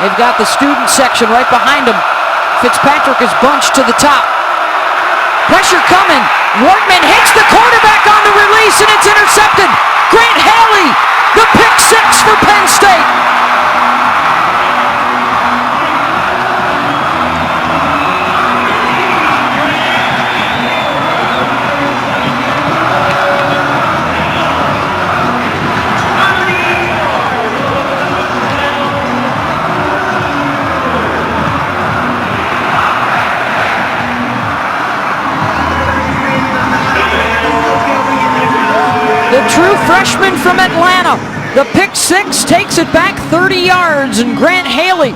They've got the student section right behind him. Fitzpatrick is bunched to the top. Pressure coming. Wortman hits the quarterback on the release, and it's intercepted. Grant Haley, the pick six for Penn State. The true freshman from Atlanta. The pick six takes it back 30 yards, and Grant Haley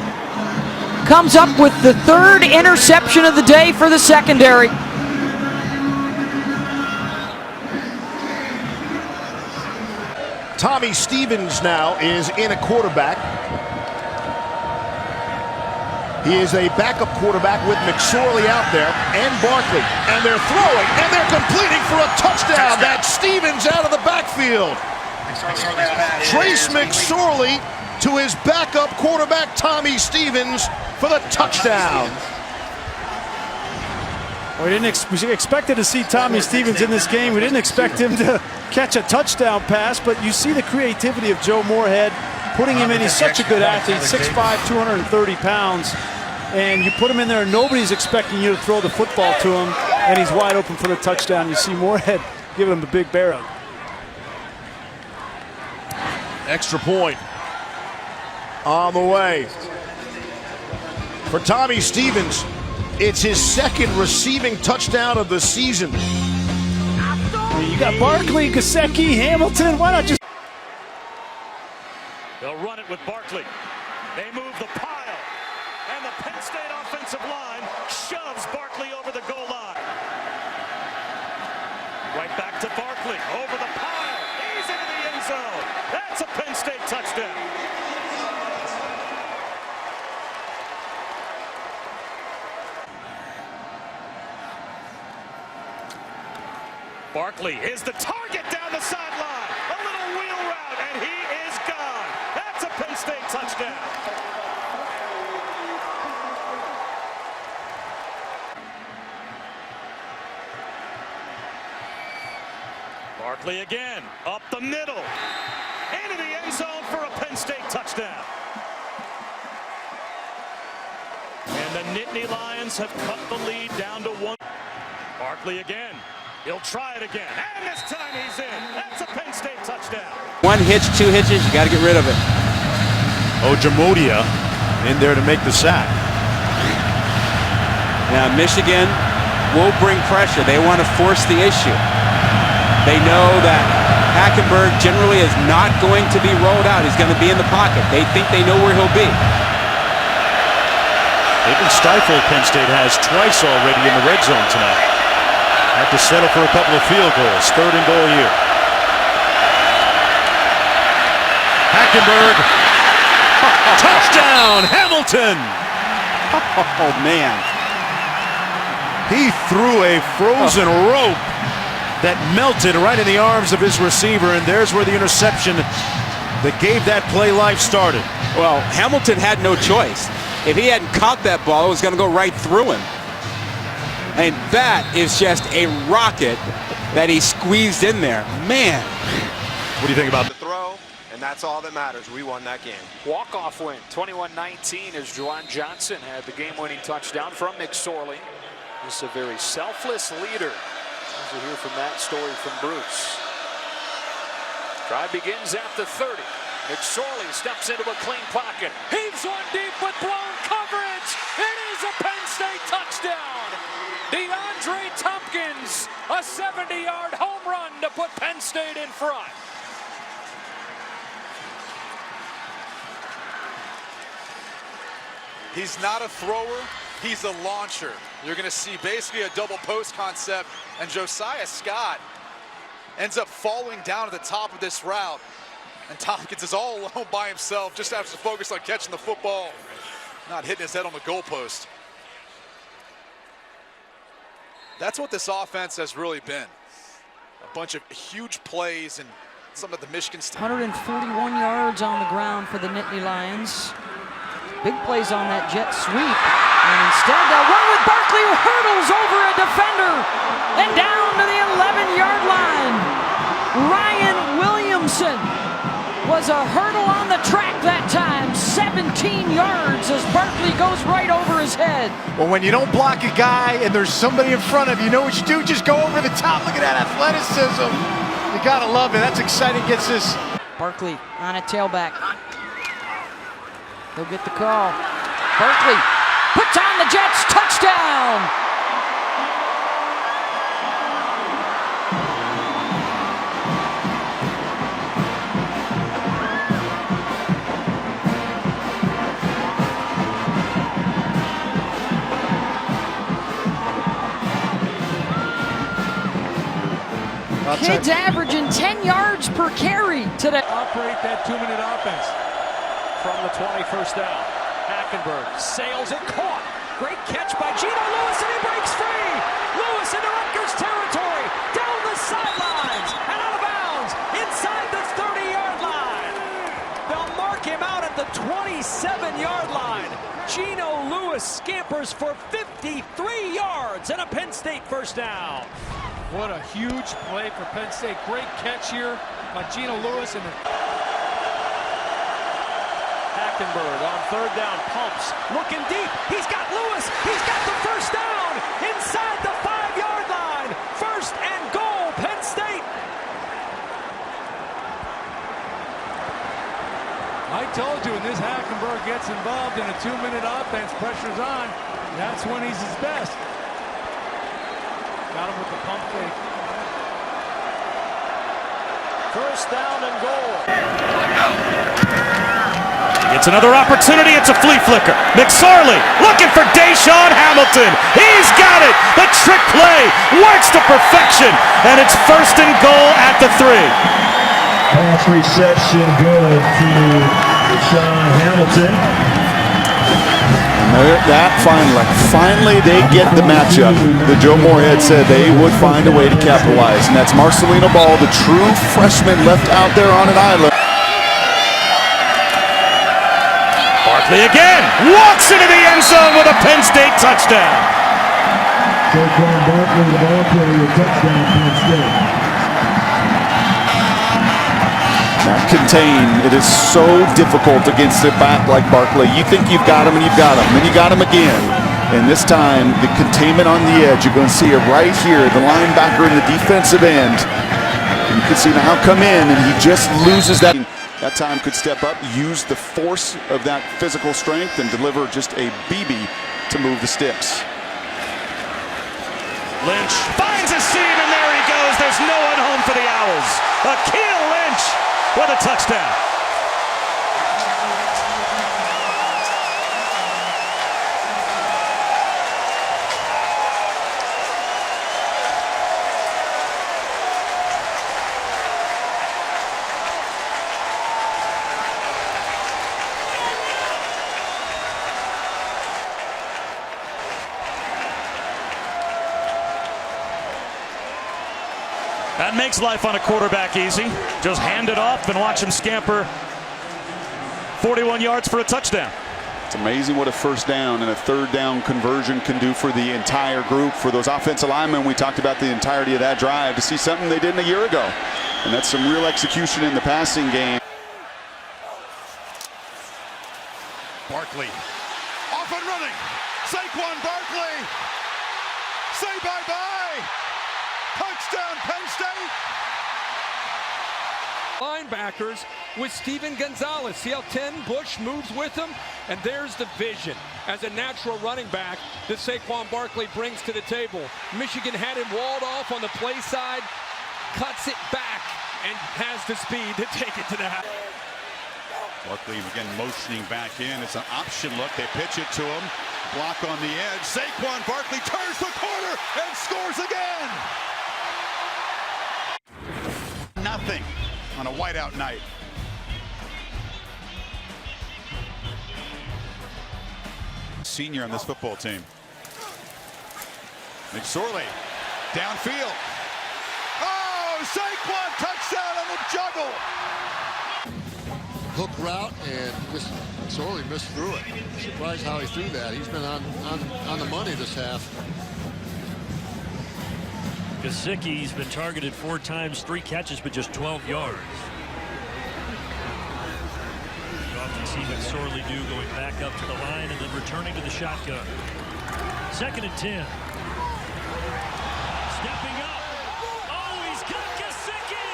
comes up with the third interception of the day for the secondary. Tommy Stevens now is in a quarterback. He is a backup quarterback with McSorley out there and Barkley. And they're throwing, and they're completing for a touchdown. That's Stevens out of the backfield. Trace McSorley to his backup quarterback, Tommy Stevens, for the touchdown. We expected to see Tommy Stevens in this game. We didn't expect him to catch a touchdown pass, but you see the creativity of Joe Moorhead putting him in. He's such a good athlete, 6'5", 230 pounds. And you put him in there, and nobody's expecting you to throw the football to him, and he's wide open for the touchdown. You see Moorhead giving him the big barrel. Extra point on the way for Tommy Stevens. It's his second receiving touchdown of the season. You got Barkley, Gesicki, Hamilton. Why not just... They'll run it with Barkley. They move the pile. And the Penn State offensive line shoves Barkley over the goal line. Right back to Barkley, over the pile. He's into the end zone. That's a Penn State touchdown. Barkley is the target down the sideline. A little wheel route, and he is gone. That's a Penn State touchdown. Barkley again, up the middle, into the end zone for a Penn State touchdown. And the Nittany Lions have cut the lead down to one. Barkley again, he'll try it again, and this time he's in. That's a Penn State touchdown. One hitch, two hitches, you got to get rid of it. Ojemudia in there to make the sack. Now Michigan will bring pressure. They want to force the issue. They know that Hackenberg generally is not going to be rolled out. He's going to be in the pocket. They think they know where he'll be. They've been stifled, Penn State has twice already in the red zone tonight. Had to settle for a couple of field goals. 3rd and goal here. Hackenberg. Touchdown, Hamilton. Oh, man. He threw a frozen rope that melted right in the arms of his receiver, and there's where the interception that gave that play life started. Well, Hamilton had no choice. If he hadn't caught that ball, it was going to go right through him. And that is just a rocket that he squeezed in there. Man. What do you think about the throw? And that's all that matters. We won that game. Walk-off win, 21-19, as Juwan Johnson had the game-winning touchdown from McSorley. This is a very selfless leader. As we hear from that story from Bruce. Drive begins at the 30. McSorley steps into a clean pocket. Heaves one deep with blown coverage. It is a Penn State touchdown. DeAndre Tompkins, a 70-yard home run to put Penn State in front. He's not a thrower, he's a launcher. You're going to see basically a double post concept, and Josiah Scott ends up falling down at the top of this route. And Tompkins is all alone by himself, just has to focus on catching the football, not hitting his head on the goalpost. That's what this offense has really been. A bunch of huge plays and some of the Michigan State. 141 yards on the ground for the Nittany Lions. Big plays on that jet sweep. And instead they'll run with Barkley, who hurdles over a defender and down to the 11-yard line. Ryan Williamson was a hurdle on the track that time. 17 yards as Barkley goes right over his head. Well, when you don't block a guy and there's somebody in front of you, know what you do? Just go over the top. Look at that athleticism. You gotta love it. That's exciting. Gets this. Barkley on a tailback. He'll get the call. Barkley puts on the Jets. Touchdown! Kids averaging 10 yards per carry today. Operate that 2-minute offense from the 20, first down. Hackenberg sails it, caught. Great catch by Geno Lewis, and he breaks free. Lewis into Rutgers territory, down the sidelines, and out of bounds, inside the 30-yard line. They'll mark him out at the 27-yard line. Geno Lewis scampers for 53 yards and a Penn State first down. What a huge play for Penn State. Great catch here by Geno Lewis. And Hackenberg on third down, pumps, looking deep. He's got Lewis. He's got the first down inside the 5-yard line. First and goal, Penn State. I told you, when this Hackenberg gets involved in a 2-minute offense, pressure's on. That's when he's his best. Got him with the pump fake. First down and goal. It's another opportunity. It's a flea flicker. McSorley looking for Deshaun Hamilton. He's got it. The trick play works to perfection. And it's first and goal at the 3. Pass reception good to Deshaun Hamilton. That finally they get the matchup that Joe Moorhead said they would find a way to capitalize, and that's Marcelino Ball, the true freshman left out there on an island. Barkley again walks into the end zone with a Penn State touchdown. Saquon Barkley, the ball carrier, touchdown, Penn State. Not contain. It is so difficult against a back like Barkley. You think you've got him, and you've got him, and you got him again. And this time, the containment on the edge, you're going to see it right here, the linebacker in the defensive end. And you can see now come in, and he just loses that. That time could step up, use the force of that physical strength, and deliver just a BB to move the sticks. Lynch finds a seam, and there he goes. There's no one home for the Owls. Akeel Lynch with a touchdown. That makes life on a quarterback easy. Just hand it off and watch him scamper 41 yards for a touchdown. It's amazing what a first down and a third down conversion can do for the entire group. For those offensive linemen, we talked about the entirety of that drive, to see something they didn't a year ago. And that's some real execution in the passing game. Barkley off and running. Saquon Barkley. Say bye-bye. Touchdown, Penn State. Linebackers with Steven Gonzalez. See how 10 Bush moves with him? And there's the vision as a natural running back that Saquon Barkley brings to the table. Michigan had him walled off on the play side, cuts it back, and has the speed to take it to the house. Barkley again motioning back in. It's an option look. They pitch it to him. Block on the edge. Saquon Barkley turns the corner and scores again. Nothing on a whiteout night. Senior on this football team. McSorley downfield. Oh, Saquon touchdown on the juggle. hook route, and just sorely missed through it. Surprised how he threw that. He's been on the money this half. Gesicki's been targeted 4 times, 3 catches, but just 12 yards. You often see McSorley do going back up to the line and then returning to the shotgun. 2nd and 10. Stepping up. Oh, he's got Gesicki!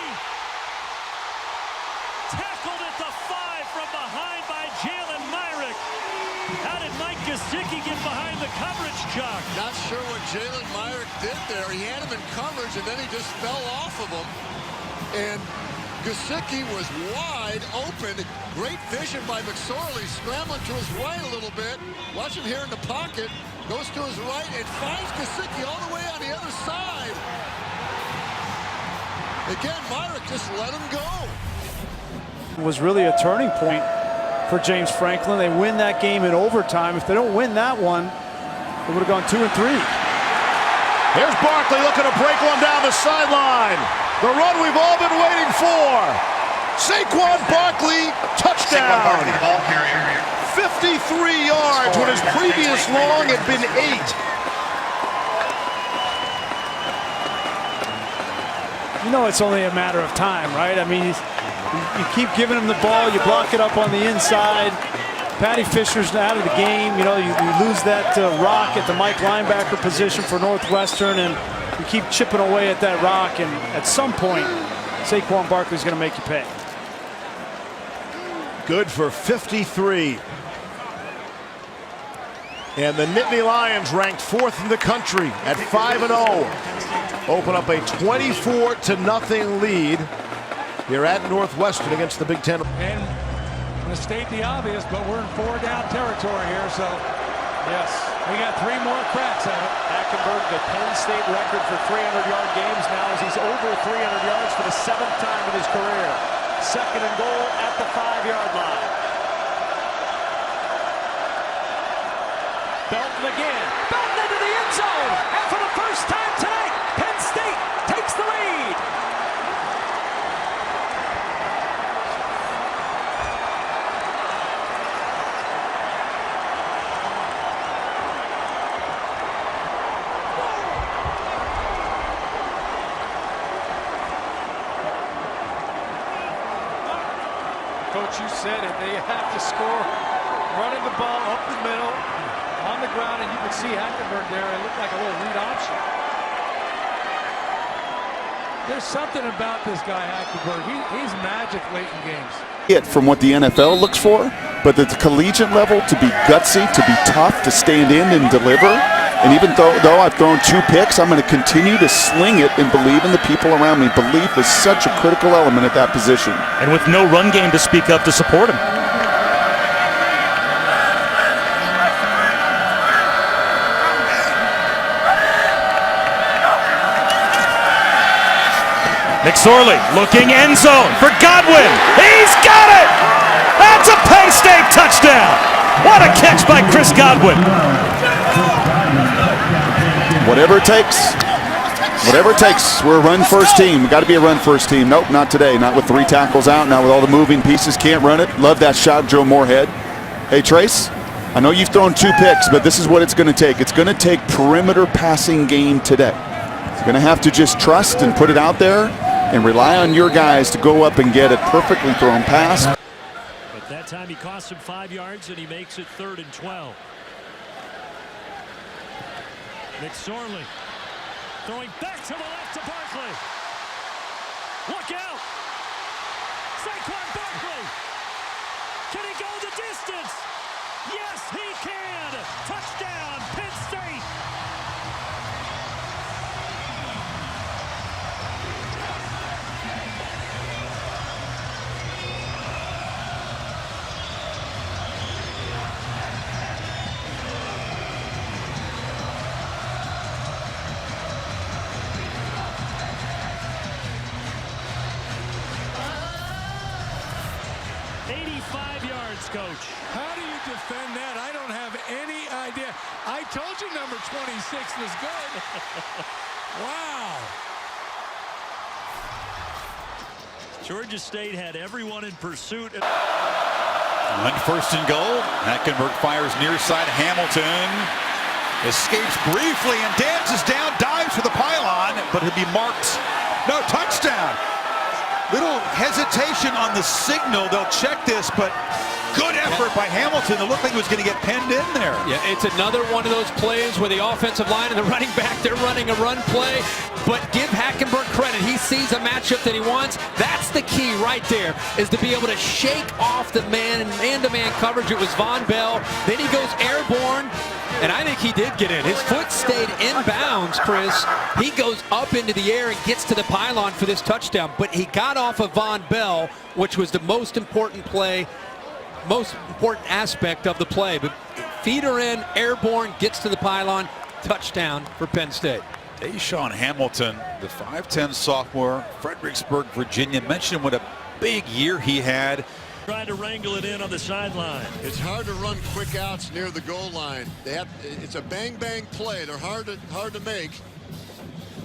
Tackled at the 5 from behind by Jalen Myrick. How did Mike Gesicki get behind the coverage, Chuck? Not sure what Jalen Myrick did there. He had him in coverage, and then he just fell off of him. And Gesicki was wide open. Great vision by McSorley, scrambling to his right a little bit. Watch him here in the pocket. Goes to his right and finds Gesicki all the way on the other side. Again, Myrick just let him go. It was really a turning point for James Franklin. They win that game in overtime. If they don't win that one, they would have gone 2 and 3. Here's Barkley looking to break one down the sideline. The run we've all been waiting for. Saquon Barkley, touchdown. 53 yards when his previous long had been 8. You know it's only a matter of time, right? I mean, you keep giving him the ball, you block it up on the inside. Patty Fisher's out of the game. You know, you lose that rock at the Mike linebacker position for Northwestern, and you keep chipping away at that rock, and at some point, Saquon Barkley's going to make you pay. Good for 53. And the Nittany Lions ranked 4th in the country at 5-0. Open up a 24-0 lead here at Northwestern against the Big Ten. And I'm going to state the obvious, but we're in 4-down territory here, so yes, we got 3 more cracks at it. Hackenberg, the Penn State record for 300-yard games now as he's over 300 yards for the 7th time in his career. 2nd and goal at the 5-yard line. Belton again. Belton into the end zone. And for the first time tonight, Penn State takes the lead. Coach, you said it. They have to score. Running the ball up the middle, on the ground, and you can see Hackenberg there. It looked like a little read option. There's something about this guy, Hackenberg. He's magic late in games. From what the NFL looks for, but at the collegiate level, to be gutsy, to be tough, to stand in and deliver. And even though I've thrown 2 picks, I'm going to continue to sling it and believe in the people around me. Belief is such a critical element at that position. And with no run game to speak up to support him. McSorley looking end zone for Godwin. He's got it! That's a Penn State touchdown! What a catch by Chris Godwin. Whatever it takes. Whatever it takes. We're a run-first team. We've got to be a run-first team. Nope, not today. Not with 3 tackles out. Not with all the moving pieces. Can't run it. Love that shot, Joe Moorhead. Hey, Trace, I know you've thrown 2 picks, but this is what it's going to take. It's going to take perimeter passing game today. You're going to have to just trust and put it out there and rely on your guys to go up and get a perfectly thrown pass. But that time he costs him 5 yards, and he makes it 3rd and 12. McSorley throwing back to the left to Barkley. Look out! Saquon Barkley! Can he go the distance? Yes, he can! Touchdown, Penn State! Coach. How do you defend that? I don't have any idea. I told you number 26 was good. Wow. Georgia State had everyone in pursuit. One first and goal. Hackenberg fires near side. Hamilton escapes briefly and dances down, dives for the pylon, but he'll be marked. No, touchdown. Little hesitation on the signal. They'll check this, but good effort by Hamilton. It looked like he was going to get penned in there. Yeah, it's another one of those plays where the offensive line and the running back, they're running a run play. But give Hackenberg credit. He sees a matchup that he wants. That's the key right there, is to be able to shake off the man-to-man coverage. It was Von Bell. Then he goes airborne. And I think he did get in. His foot stayed inbounds, Chris. He goes up into the air and gets to the pylon for this touchdown. But he got off of Von Bell, which was the most important play, most important aspect of the play. But feet are in, airborne, gets to the pylon, touchdown for Penn State. Deshaun Hamilton, the 5'10 sophomore, Fredericksburg, Virginia. Mentioned what a big year he had. Trying to wrangle it in on the sideline. It's hard to run quick outs near the goal line. It's a bang-bang play. They're hard to make.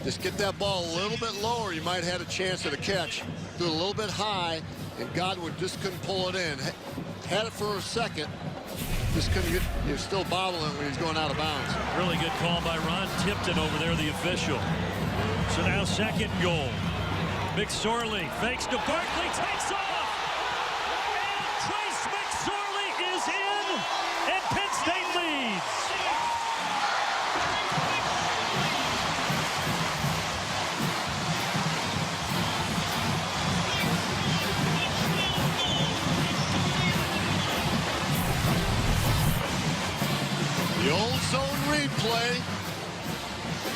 Just get that ball a little bit lower. You might have had a chance at a catch. Do it a little bit high, and Godwin just couldn't pull it in. Had it for a second. Just couldn't get. You're still bobbling when he's going out of bounds. Really good call by Ron Tipton over there, the official. So now second goal. McSorley fakes to Barkley, takes off. Is in, and Penn State leads. The old zone replay,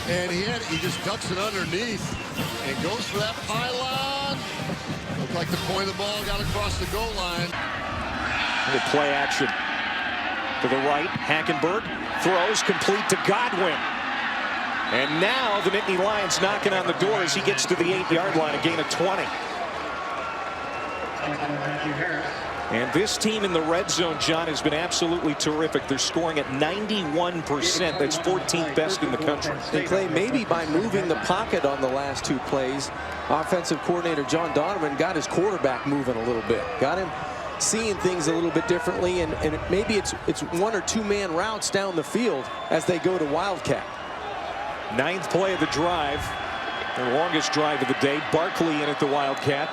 and he just ducks it underneath and goes for that pylon. Looked like the point of the ball got across the goal line. The play action to the right. Hackenberg throws complete to Godwin. And now the Nittany Lions knocking on the door as he gets to the 8-yard line, a gain of 20. And this team in the red zone, John, has been absolutely terrific. They're scoring at 91%. That's 14th best in the country. And Clay, maybe by moving the pocket on the last two plays, offensive coordinator John Donovan got his quarterback moving a little bit. Got him seeing things a little bit differently, and maybe it's one or two man routes down the field as they go to Wildcat. 9th play of the drive, the longest drive of the day. Barkley in at the Wildcat.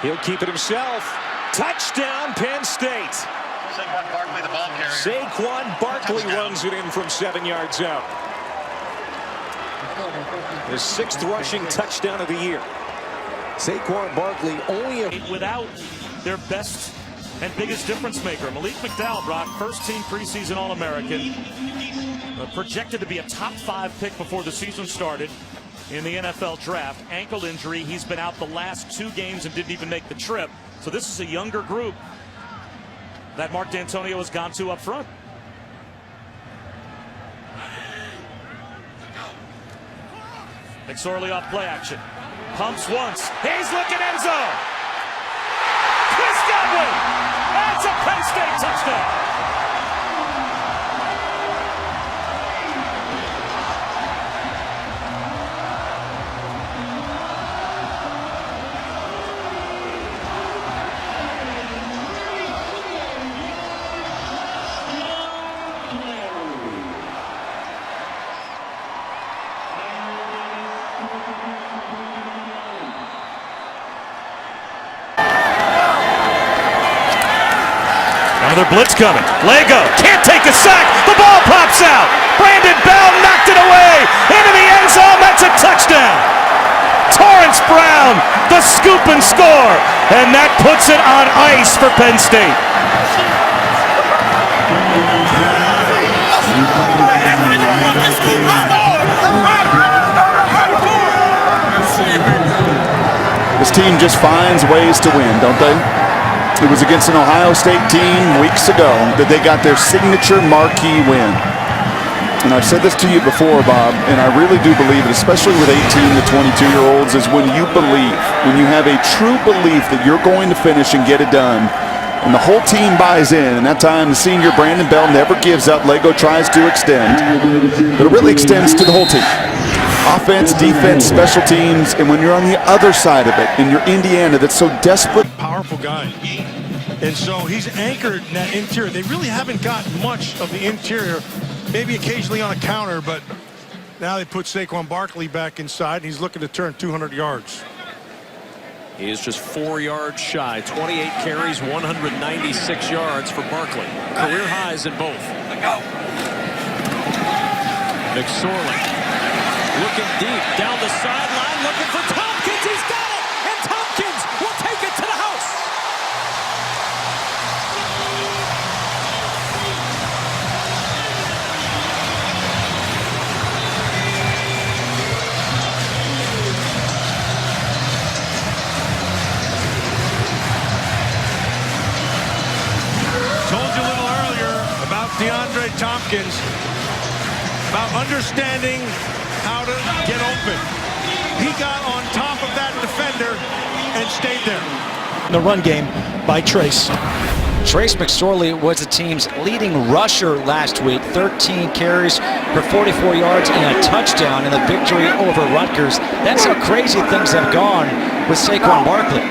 He'll keep it himself. Touchdown, Penn State. Saquon Barkley, the ball carrier. Saquon Barkley runs it in from 7 yards out. His 6th rushing touchdown of the year. Saquon Barkley only without their best and biggest difference maker. Malik McDowell, Brock, first team preseason All-American. Projected to be a top 5 pick before the season started in the NFL draft. Ankle injury. He's been out the last 2 games and didn't even make the trip. So this is a younger group that Mark D'Antonio has gone to up front. McSorley off play action. Pumps once. He's looking end zone. Chris Godwin. That's a Penn State touchdown. Another blitz coming. Lego can't take a sack. The ball pops out. Brandon Bell knocked it away into the end zone. That's a touchdown. Torrance Brown, the scoop and score. And that puts it on ice for Penn State. This team just finds ways to win, don't they? It was against an Ohio State team weeks ago that they got their signature marquee win. And I've said this to you before, Bob, and I really do believe it, especially with 18 to 22-year-olds, is when you believe, when you have a true belief that you're going to finish and get it done, And the whole team buys in. And that time, the senior Brandon Bell never gives up. Lego tries to extend. But it really extends to the whole team. Offense, defense, special teams. And when you're on the other side of it, and you're Indiana that's so desperate. Powerful guy. And so he's anchored in that interior. They really haven't got much of the interior. Maybe occasionally on a counter, but now they put Saquon Barkley back inside, and he's looking to turn 200 yards. He is just 4 yards shy. 28 carries, 196 yards for Barkley. Career highs in both. McSorley looking deep down the sideline, looking for Tompkins. He's got it, and Tompkins will take it to the house. DeAndre Tompkins, about understanding how to get open. He got on top of that defender and stayed there. The run game by Trace. Trace McSorley was the team's leading rusher last week. 13 carries for 44 yards and a touchdown in the victory over Rutgers. That's how crazy things have gone with Saquon Barkley.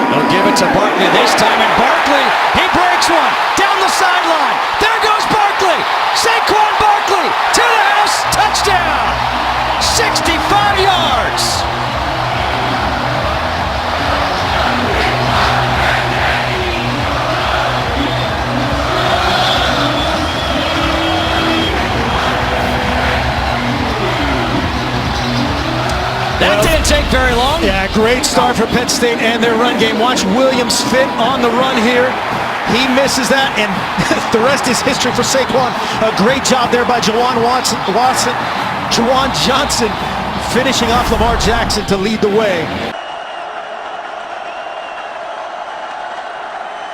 They'll give it to Barkley this time, and Barkley, he breaks one down the sideline. There goes Barkley. Saquon Barkley to the house, touchdown. 65 yards. That didn't take very long. Yeah, great start for Penn State and their run game. Watch Williams fit on the run here. He misses that, and the rest is history for Saquon. A great job there by Juwan Johnson, finishing off Lamar Jackson to lead the way.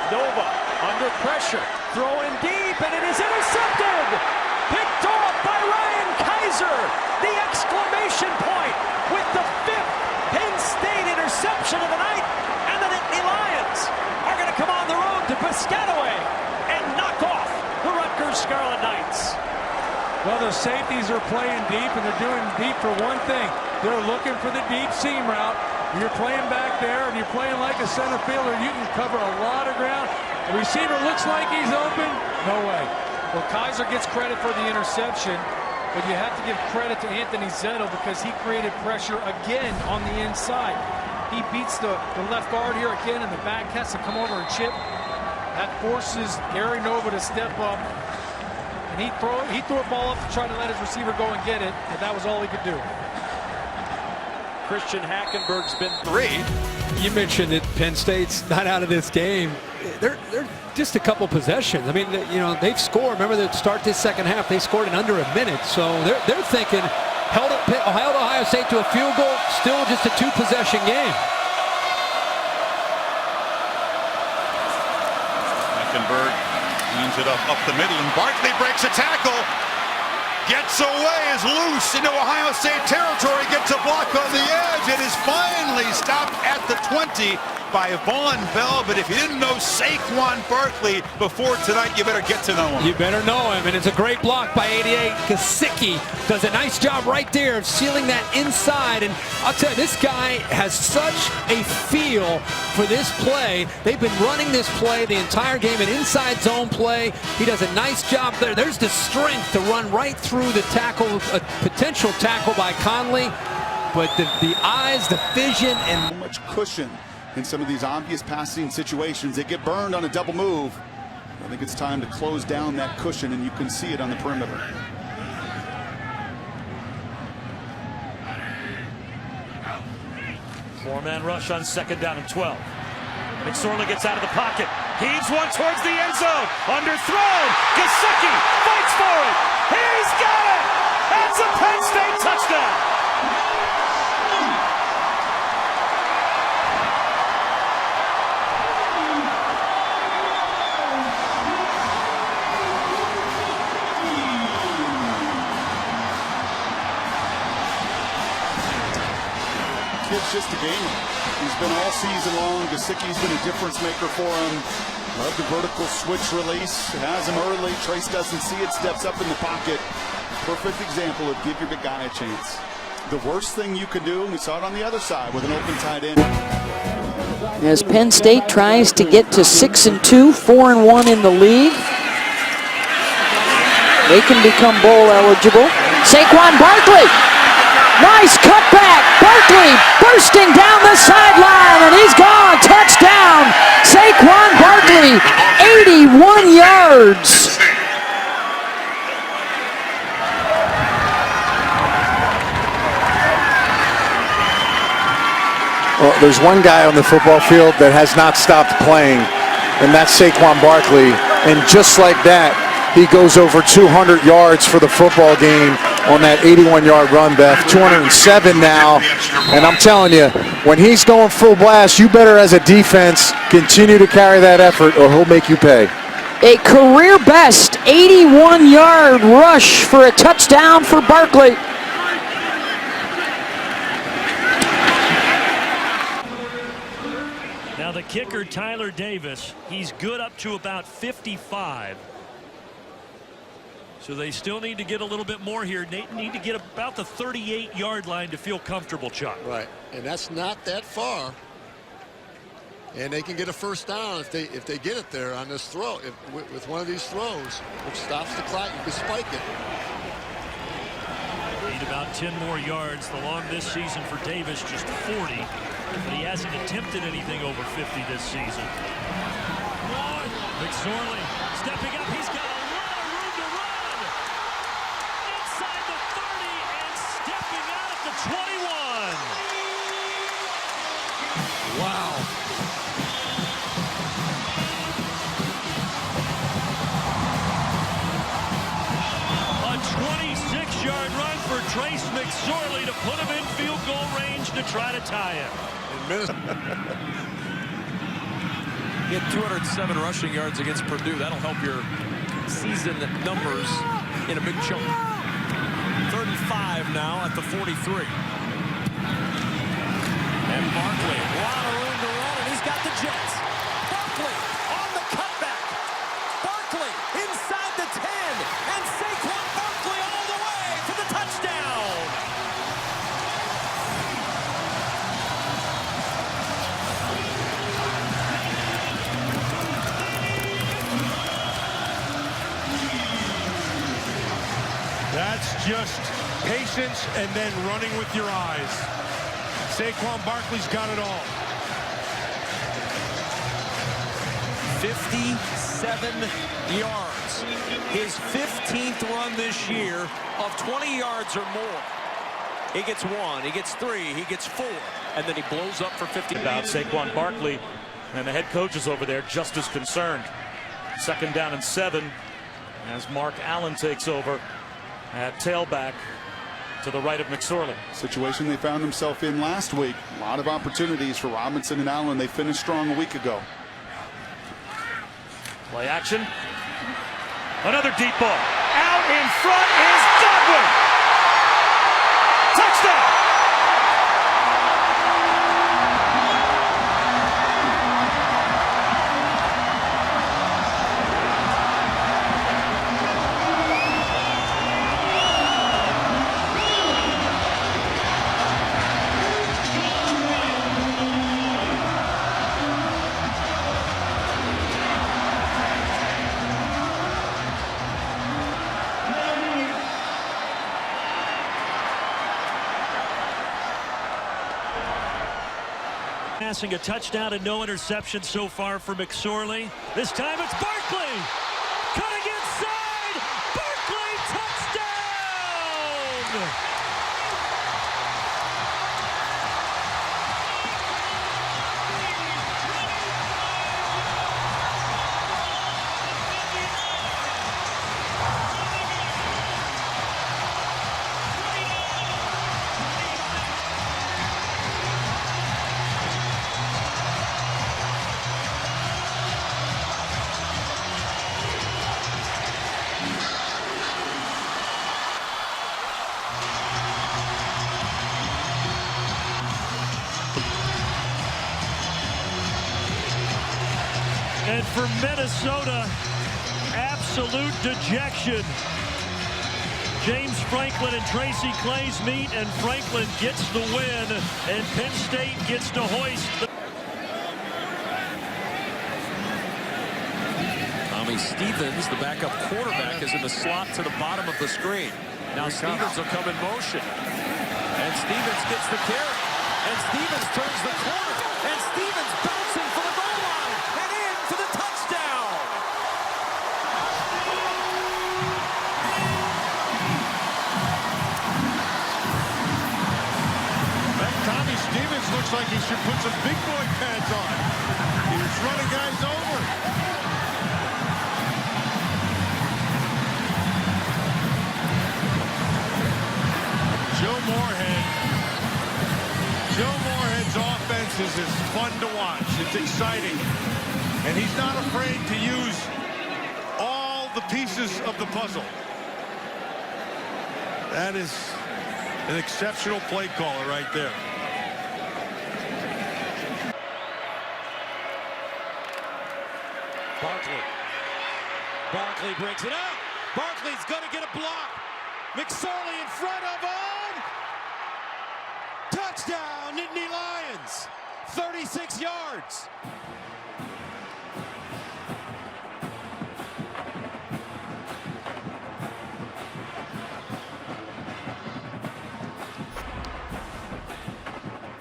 Nova under pressure, throwing deep, and it is intercepted. Picked off by Ryan Kaiser. The exclamation point with the 5th Penn State interception of the night, and the Nittany Lions are going to come on the road to Piscataway and knock off the Rutgers Scarlet Knights. Well, the safeties are playing deep, and they're doing deep for one thing. They're looking for the deep seam route. You're playing back there, and you're playing like a center fielder. You can cover a lot of ground. The receiver looks like he's open. No way. Well, Kaiser gets credit for the interception, but you have to give credit to Anthony Zettel because he created pressure again on the inside. He beats the left guard here again, and the back has to come over and chip. That forces Gary Nova to step up. And he threw a ball up to try to let his receiver go and get it, but that was all he could do. Christian Hackenberg's been 3. You mentioned that Penn State's not out of this game. They're just a couple possessions. I mean, you know, they've scored. Remember, to start this second half, they scored in under a minute. So they're thinking, held Ohio State to a field goal, still just a 2-possession game. Hackenberg lines it up the middle, and Barkley breaks a tackle. Gets away, is loose into Ohio State territory, gets a block on the edge. It is finally stopped at the 20 by Vaughn Bell. But if you didn't know Saquon Barkley before tonight, you better get to know him. You better know him, and it's a great block by 88. Gesicki does a nice job right there of sealing that inside. And I'll tell you, this guy has such a feel for this play. They've been running this play the entire game, an inside zone play. He does a nice job there. There's the strength to run right through the tackle, a potential tackle by Conley, but the eyes, the vision, and so much cushion in some of these obvious passing situations. They get burned on a double move. I think it's time to close down that cushion, and you can see it on the perimeter. Four-man rush on 2nd down and 12. McSorley gets out of the pocket. Heaves one towards the end zone. Underthrown. Gesicki fights for it. He's got it. That's a Penn State touchdown. kid's just a gamer. He's been all season long. Gesicki's been a difference maker for him. Love the vertical switch release. Has him early. Trace doesn't see it, steps up in the pocket. Perfect example of give your big guy a chance. The worst thing you can do, and we saw it on the other side with an open tight end. As Penn State tries to get to 6-2, 4-1 in the league. They can become bowl eligible. Saquon Barkley, nice cutback. Barkley bursting down the sideline, and he's gone. Touchdown, Saquon Barkley, 81 yards. Well, there's one guy on the football field that has not stopped playing, and that's Saquon Barkley. And just like that, he goes over 200 yards for the football game on that 81-yard run, Beth. 207 now, and I'm telling you, when he's going full blast, you better, as a defense, continue to carry that effort, or he'll make you pay. A career best 81-yard rush for a touchdown for Barkley. Now the kicker, Tyler Davis, he's good up to about 55. So they still need to get a little bit more here. They need to get about the 38-yard line to feel comfortable, Chuck. Right, and that's not that far. And they can get a first down if they get it there on this throw. With one of these throws, which stops the clock, you can spike it. Need about 10 more yards. The long this season for Davis, just 40. But he hasn't attempted anything over 50 this season. McSorley stepping up. He's got a lot of room to run. Inside the 30 and stepping out at the 21. Wow. A 26-yard run for Trace McSorley to put him in field goal range to try to tie him. He had 207 rushing yards against Purdue. That'll help your season numbers in a big chunk. 3rd and 5 now at the 43. And Barkley, a lot of room to run, and he's got the Jets. Barkley on the cutback. Barkley inside the 10, and Saquon Barkley all the way for the touchdown. That's just patience and then running with your eyes. Saquon Barkley's got it all. 57 yards. His 15th run this year of 20 yards or more. He gets 1, he gets 3, he gets 4, and then he blows up for 50. About Saquon Barkley, and the head coach is over there just as concerned. 2nd down and 7 as Mark Allen takes over at tailback to the right of McSorley. Situation they found themselves in last week. A lot of opportunities for Robinson and Allen. They finished strong a week ago. Play action. Another deep ball. Out in front is Godwin. Touchdown. Passing a touchdown and no interception so far for McSorley. This time it's Barkley. Cutting inside. Barkley touchdown. And for Minnesota, absolute dejection. James Franklin and Tracy Claeys meet, and Franklin gets the win, and Penn State gets to hoist the... Tommy Stevens, the backup quarterback, is in the slot to the bottom of the screen. Now Stevens will come in motion. And Stevens gets the carry. And Stevens turns the corner. And Stevens bouncing for the goal line. And in for the touchdown. Tommy Stevens looks like he should put some big boy pads on. He was running guys over. Joe Moorhead's offense is as fun to watch. It's exciting. And he's not afraid to use all the pieces of the puzzle. That is an exceptional play caller right there. Barkley breaks it out. Barkley's going to get a block. McSorley in front of him. Touchdown, Nittany Lions. 36 yards.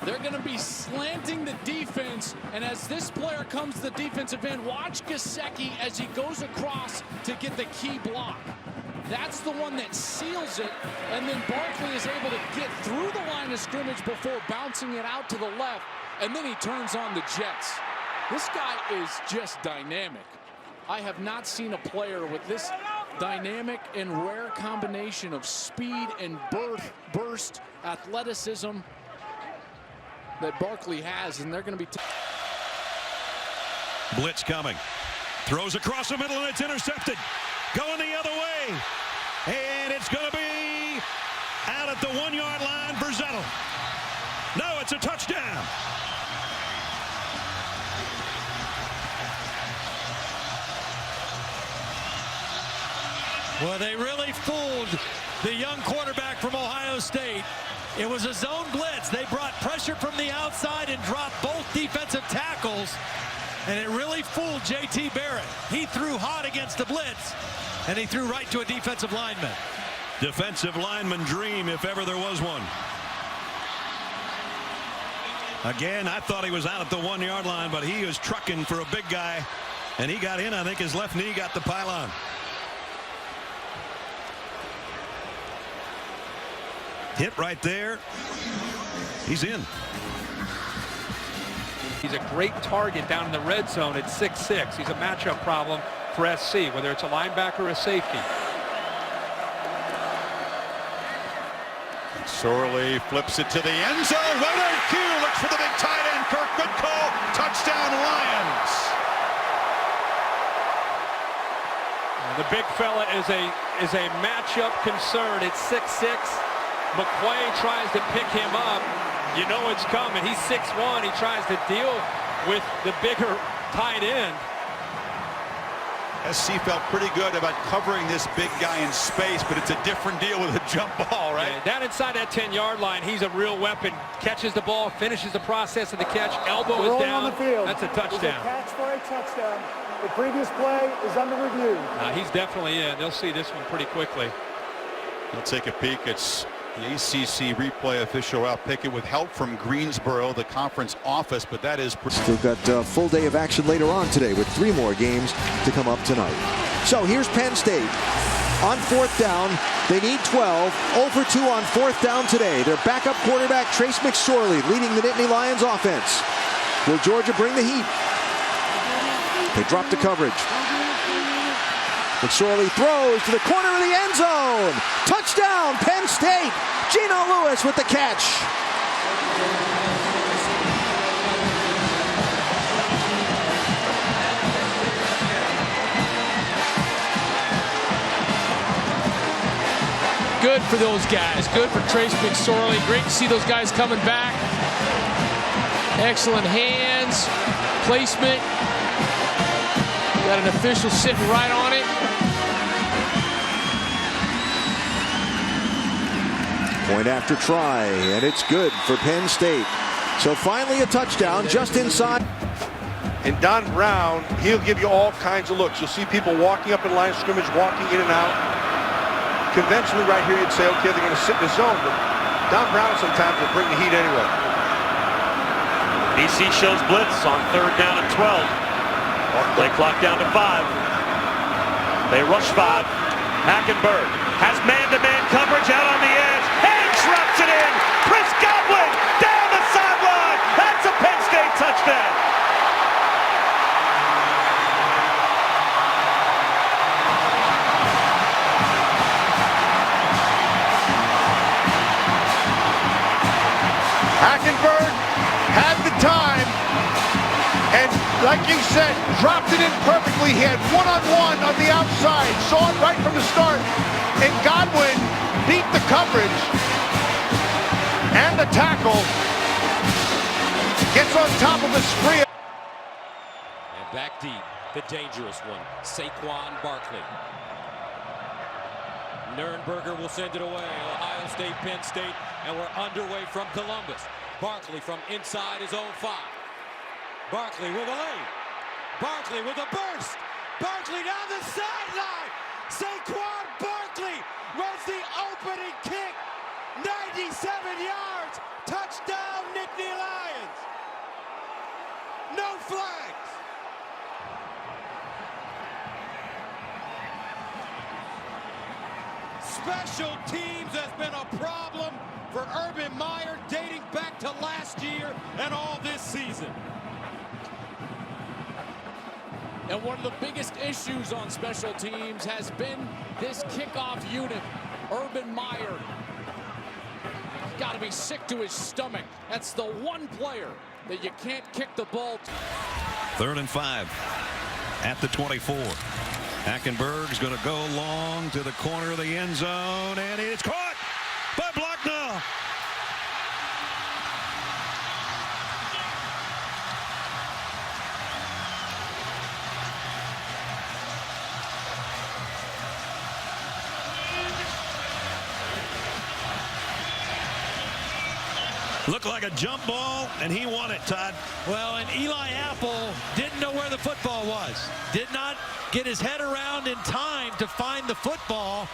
They're going to be slanting the defense, and as this player comes to the defensive end, watch Gesicki as he goes across to get the key block. That's the one that seals it, and then Barkley is able to get through the line of scrimmage before bouncing it out to the left, and then he turns on the Jets. This guy is just dynamic. I have not seen a player with this dynamic and rare combination of speed and burst athleticism that Barkley has, and they're going to be... Blitz coming. Throws across the middle, and it's intercepted. Going the other way. And it's going to be out at the 1-yard line for Zettel. No, it's a touchdown. Well, they really fooled the young quarterback from Ohio State. It was a zone blitz. They brought pressure from the outside and dropped both defensive tackles. And it really fooled J.T. Barrett. He threw hot against the blitz, and he threw right to a defensive lineman. Defensive lineman dream, if ever there was one. Again, I thought he was out at the 1-yard line, but he was trucking for a big guy, and he got in. I think his left knee got the pylon. Hit right there. He's in. He's a great target down in the red zone at 6'6". He's a matchup problem for SC, whether it's a linebacker or a safety. Sorley flips it to the end zone. Well done, Q looks for the big tight end. Kirk, good call. Touchdown, Lions. The big fella is a matchup concern at 6'6". McQuay tries to pick him up. You know it's coming. He's 6'1". He tries to deal with the bigger tight end. SC felt pretty good about covering this big guy in space, but it's a different deal with a jump ball, right? Yeah, down inside that 10-yard line, he's a real weapon. Catches the ball, finishes the process of the catch. Elbow is down. On the field. That's a touchdown. Catch for a touchdown. The previous play is under review. He's definitely in. They'll see this one pretty quickly. We'll take a peek. It's the ACC replay official Ralph Pickett with help from Greensboro, the conference office, but that is... Still got a full day of action later on today with 3 more games to come up tonight. So here's Penn State. On 4th down, they need 12. 0 for 2 on 4th down today. Their backup quarterback, Trace McSorley, leading the Nittany Lions offense. Will Georgia bring the heat? They drop the coverage. McSorley throws to the corner of the end zone. Touchdown, Penn State. Geno Lewis with the catch. Good for those guys. Good for Trace McSorley. Great to see those guys coming back. Excellent hands, placement. Got an official sitting right on it. Point after try, and it's good for Penn State. So finally a touchdown just inside. And Don Brown, he'll give you all kinds of looks. You'll see people walking up in line of scrimmage, walking in and out. Conventionally right here, you'd say, okay, they're going to sit in the zone. But Don Brown sometimes will bring the heat anyway. BC shows blitz on 3rd down and 12. Play clock down to 5. They rush 5. Hackenberg has man-to-man coverage out on the edge. And drops it in. Chris Godwin down the sideline. That's a Penn State touchdown. Hackenberg had the time, and like you said, dropped it in perfectly. He had one-on-one on the outside, saw it right from the start, and Godwin beat the coverage and the tackle, gets on top of a spree. And back deep, the dangerous one, Saquon Barkley. Nurnberger will send it away. Ohio State, Penn State, and we're underway from Columbus. Barkley from inside his own 5. Barkley with a lead. Barkley with a burst. Barkley down the sideline. Saquon Barkley runs the opening kick. 97 yards. Touchdown, Nittany Lions. No flags. Special teams has been a problem for Urban Meyer dating back to last year and all this season. And one of the biggest issues on special teams has been this kickoff unit. Urban Meyer got to be sick to his stomach. That's the one player that you can't kick the ball to. 3rd and 5 at the 24. Hackenberg's going to go long to the corner of the end zone, and it's caught by Blacknell. Looked like a jump ball, and he won it, Todd. Well, and Eli Apple didn't know where the football was. Did not get his head around in time to find the football.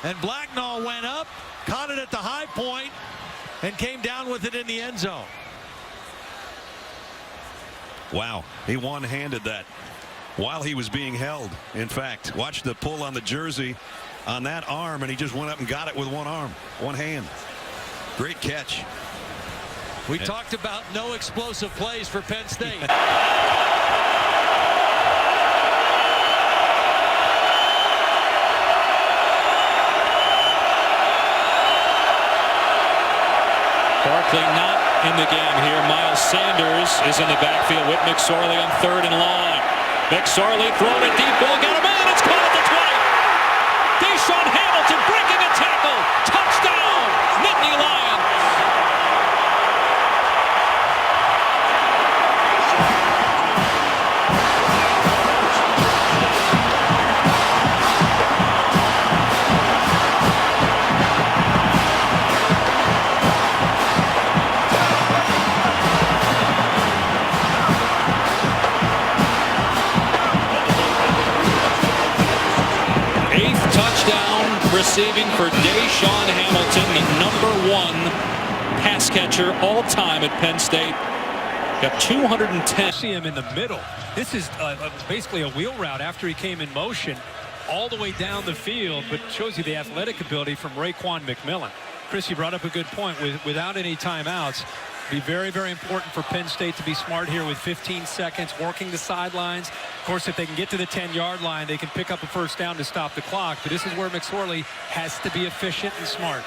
And Blacknell went up, caught it at the high point, and came down with it in the end zone. Wow, he one-handed that while he was being held. In fact, watch the pull on the jersey on that arm, and he just went up and got it with one arm, one hand. Great catch. We talked about no explosive plays for Penn State. Barkley not in the game here. Miles Sanders is in the backfield with McSorley on 3rd and long. McSorley throwing it deep, ball got him out. It's caught at the 20. Deshaun Hamilton breaking a tackle. Touchdown, Nittany Lions. Receiving for Deshaun Hamilton, the #1 pass catcher all time at Penn State. Got 210. See him in the middle. This is basically a wheel route after he came in motion all the way down the field, but shows you the athletic ability from Raekwon McMillan. Chris, you brought up a good point. Without any timeouts, be very, very important for Penn State to be smart here with 15 seconds, working the sidelines. Of course, if they can get to the 10-yard line, they can pick up a first down to stop the clock. But this is where McSorley has to be efficient and smart.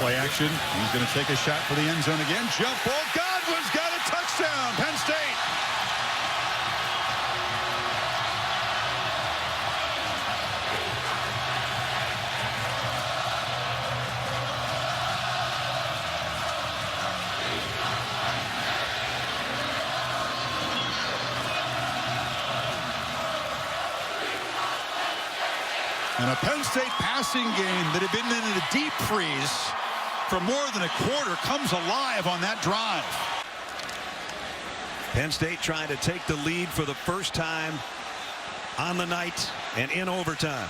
Play action. He's going to take a shot for the end zone again. Jump ball. Godwin's got a touchdown. Penn State. And a Penn State passing game that had been in a deep freeze for more than a quarter comes alive on that drive. Penn State trying to take the lead for the first time on the night and in overtime.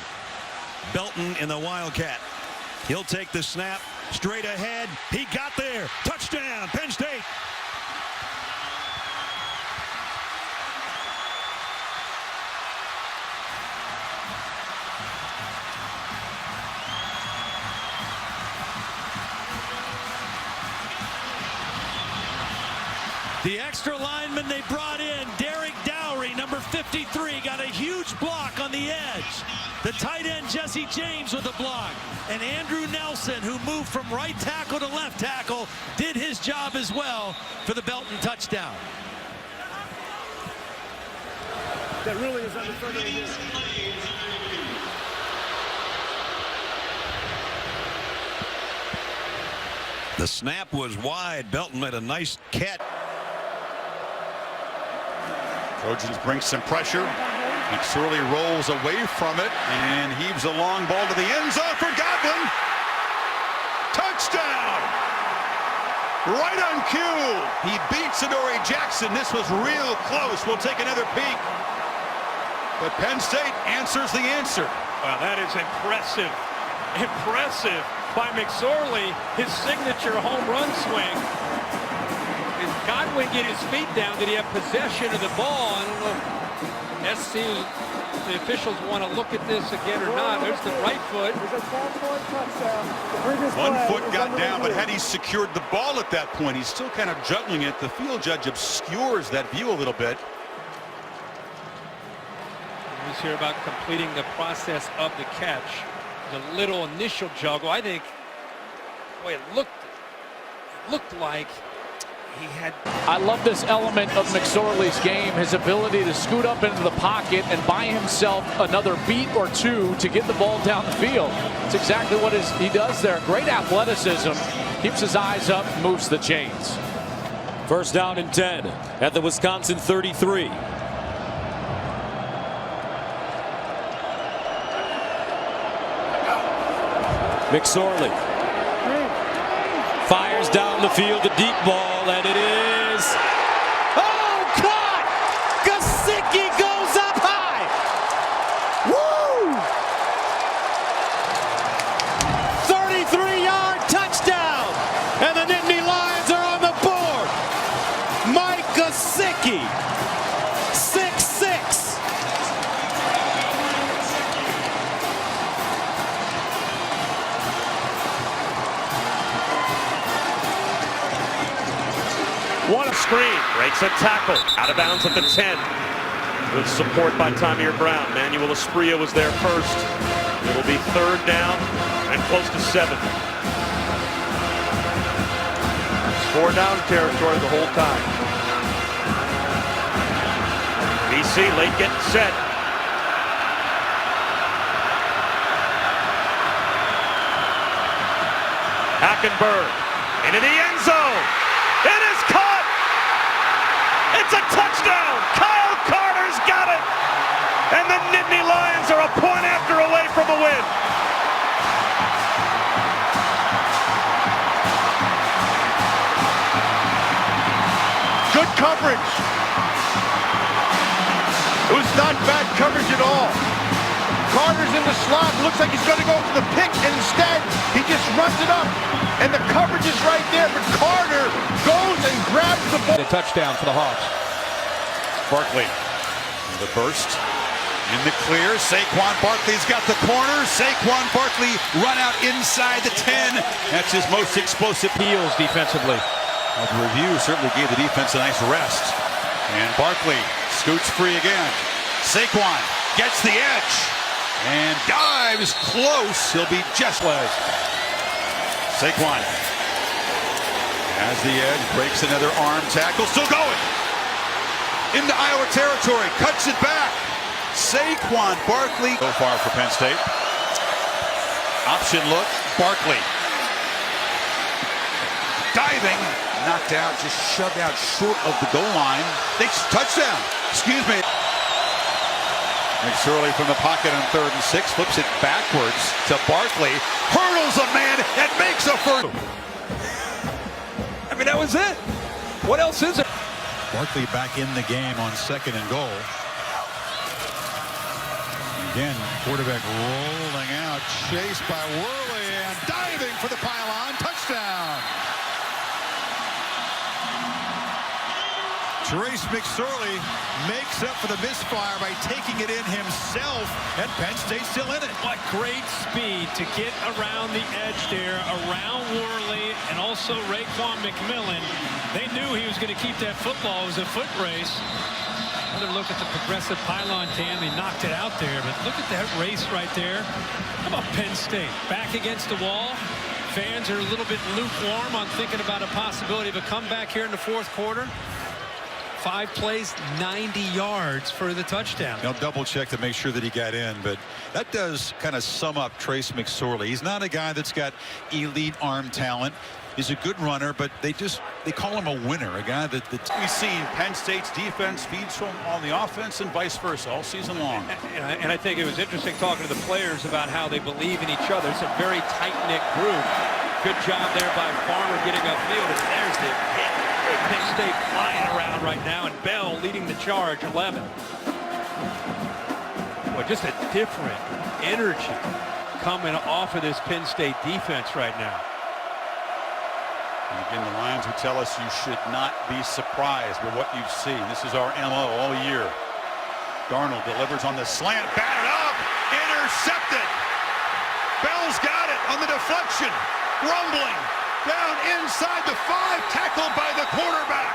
Belton in the Wildcat. He'll take the snap straight ahead. He got there. Touchdown, Penn State. The extra lineman they brought in, Derek Dowry, number 53, got a huge block on the edge. The tight end, Jesse James, with a block. And Andrew Nelson, who moved from right tackle to left tackle, did his job as well for the Belton touchdown. That really is under further review. The snap was wide. Belton made a nice catch. Trojans bring some pressure. McSorley rolls away from it and heaves a long ball to the end zone for Godwin. Touchdown! Right on cue. He beats Adoree Jackson. This was real close. We'll take another peek. But Penn State answers the answer. Wow, that is impressive. Impressive by McSorley. His signature home run swing. Did Godwin get his feet down? Did he have possession of the ball? I don't know if SC, the officials want to look at this again or not. There's the right foot. One foot got down, but had he secured the ball at that point, he's still kind of juggling it. The field judge obscures that view a little bit. He's here about completing the process of the catch. The little initial juggle. I think, boy, it looked like he had. I love this element of McSorley's game, his ability to scoot up into the pocket and buy himself another beat or two to get the ball down the field. It's exactly what he does there. Great athleticism, keeps his eyes up, moves the chains. First down and 10 at the Wisconsin 33. McSorley fires down the field, a deep ball, and it is, oh, caught! Gesicki goes up high! Woo! 33-yard touchdown, and the Nittany Lions are on the board. Mike Gesicki, 6'6". What a screen. Breaks a tackle. Out of bounds at the 10. With support by Tamir Brown. Manuel Espria was there first. It will be third down and close to 7. It's 4 down territory the whole time. BC late getting set. Hackenberg into the end zone. It is caught. It's a touchdown. Kyle Carter's got it. And the Nittany Lions are a point after away from a win. Good coverage. It was not bad coverage at all. Carter's in the slot. Looks like he's going to go for the pick, and instead he just runs it up. And the coverage is right there, but Carter goes and grabs the ball. The touchdown for the Hawks. Barkley, the burst, in the clear. Saquon Barkley's got the corner. Saquon Barkley run out inside the 10. That's his most explosive. Heels defensively. Well, the review certainly gave the defense a nice rest. And Barkley scoots free again. Saquon gets the edge and dives close. He'll be just last. Saquon has the edge, breaks another arm tackle, still going into Iowa territory, cuts it back. Saquon Barkley so far for Penn State. Option look, Barkley diving, knocked out, just shoved out short of the goal line. They touchdown. Excuse me. McSorley from the pocket on 3rd and 6, flips it backwards to Barkley, hurdles a man and makes a first. I mean, that was it. What else is there? Barkley back in the game on 2nd and goal. Again, quarterback rolling out, chased by Worley and diving for the pylon, touchdown. Trace McSorley makes up for the misfire by taking it in himself, and Penn State still in it. What great speed to get around the edge there, around Worley, and also Raekwon McMillan. They knew he was going to keep that football. It was a foot race. Another look at the progressive pylon cam. He knocked it out there, but look at that race right there. How about Penn State? Back against the wall. Fans are a little bit lukewarm on thinking about a possibility of a comeback here in the 4th quarter. 5 plays, 90 yards for the touchdown. They'll double check to make sure that he got in, but that does kind of sum up Trace McSorley. He's not a guy that's got elite arm talent. He's a good runner, but they call him a winner, a guy that we've seen Penn State's defense feeds from on the offense and vice versa all season long. And I think it was interesting talking to the players about how they believe in each other. It's a very tight-knit group. Good job there by Farmer getting upfield, and there's the hit. Penn State flying around right now, and Bell leading the charge, 11. Boy, just a different energy coming off of this Penn State defense right now. And again, the Lions would tell us you should not be surprised with what you've seen. This is our MO all year. Darnold delivers on the slant, batted up, intercepted. Bell's got it on the deflection, rumbling. Down inside the 5, tackled by the quarterback.